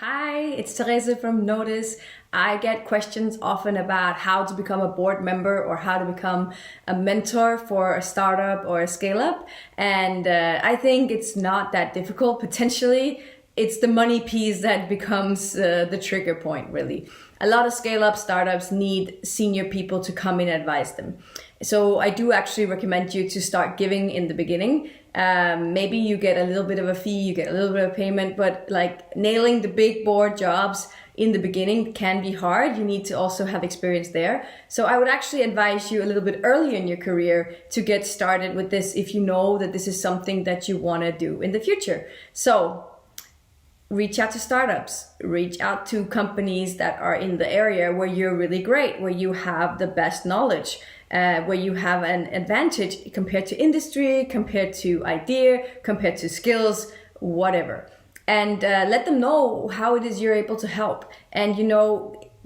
Hi, it's Therese from Notice. I get questions often about how to become a board member or how to become a mentor for a startup or a scale-up. And I think it's not that difficult, potentially. It's the money piece that becomes the trigger point, really. A lot of scale-up startups need senior people to come in and advise them. So I do actually recommend you to start giving in the beginning. Maybe you get a little bit of a fee, you get a little bit of payment, but like nailing the big board jobs in the beginning can be hard. You need to also have experience there. So I would actually advise you a little bit earlier in your career to get started with this if you know that this is something that you want to do in the future. So reach out to startups, reach out to companies that are in the area where you're really great, where you have the best knowledge, where you have an advantage compared to industry, compared to idea, compared to skills, whatever. And let them know how it is you're able to help. And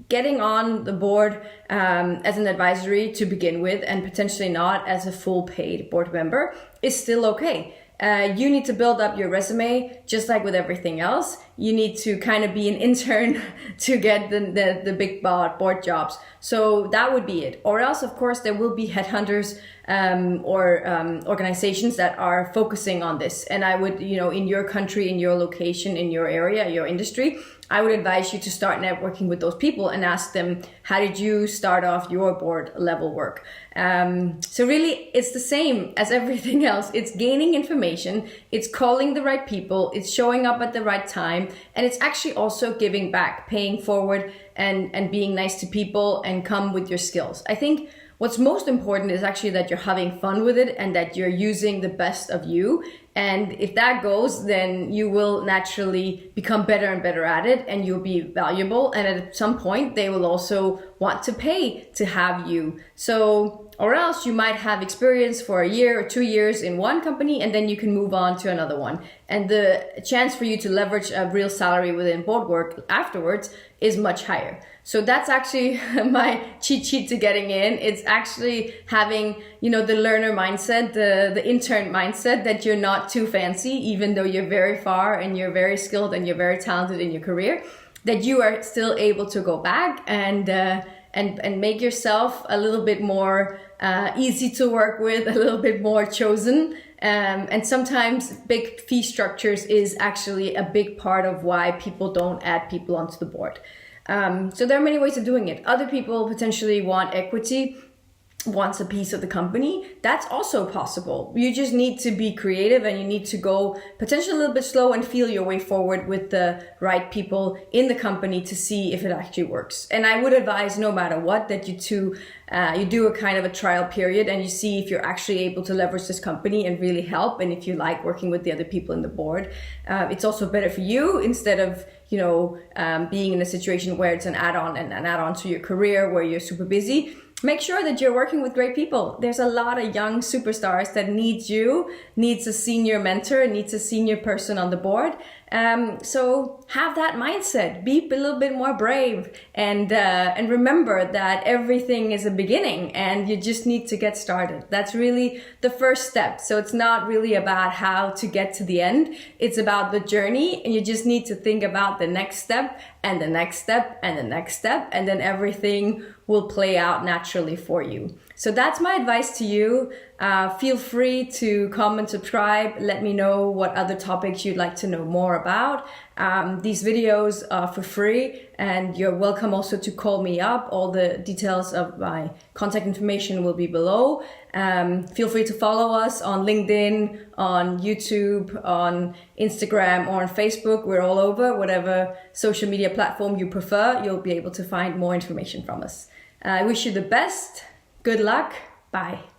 getting on the board as an advisory to begin with, and potentially not as a full paid board member, is still okay. You need to build up your resume just like with everything else. You need to kind of be an intern to get the big board jobs. So that would be it. Or else, of course, there will be headhunters or organizations that are focusing on this. And I would, in your country, in your location, in your area, your industry, I would advise you to start networking with those people and ask them, how did you start off your board level work? So really, it's the same as everything else. It's gaining information, it's calling the right people, it's showing up at the right time, and it's actually also giving back, paying forward and being nice to people and come with your skills. I think what's most important is actually that you're having fun with it and that you're using the best of you. And if that goes, then you will naturally become better and better at it and you'll be valuable. And at some point, they will also want to pay to have you. So, or else you might have experience for a year or 2 years in one company and then you can move on to another one. And the chance for you to leverage a real salary within board work afterwards is much higher. So that's actually my cheat sheet to getting in. It's actually having, the learner mindset, the intern mindset, that you're not too fancy, even though you're very far and you're very skilled and you're very talented in your career, that you are still able to go back and make yourself a little bit more easy to work with, a little bit more chosen. And sometimes big fee structures is actually a big part of why people don't add people onto the board. So there are many ways of doing it. Other people potentially want equity, wants a piece of the company. That's also possible. You just need to be creative and you need to go potentially a little bit slow and feel your way forward with the right people in the company to see if it actually works. And I would advise, no matter what, that you do a kind of a trial period and you see if you're actually able to leverage this company and really help. And if you like working with the other people in the board, it's also better for you instead of being in a situation where it's an add-on to your career where you're super busy. Make sure that you're working with great people. There's a lot of young superstars that needs a senior mentor, needs a senior person on the board. So have that mindset, be a little bit more brave and remember that everything is a beginning and you just need to get started. That's really the first step. So it's not really about how to get to the end. It's about the journey and you just need to think about the next step and the next step and the next step, and then everything will play out naturally for you. So that's my advice to you. Feel free to comment, subscribe. Let me know what other topics you'd like to know more about. These videos are for free and you're welcome also to call me up. All the details of my contact information will be below. Feel free to follow us on LinkedIn, on YouTube, on Instagram, or on Facebook. We're all over. Whatever social media platform you prefer, you'll be able to find more information from us. I wish you the best. Good luck. Bye.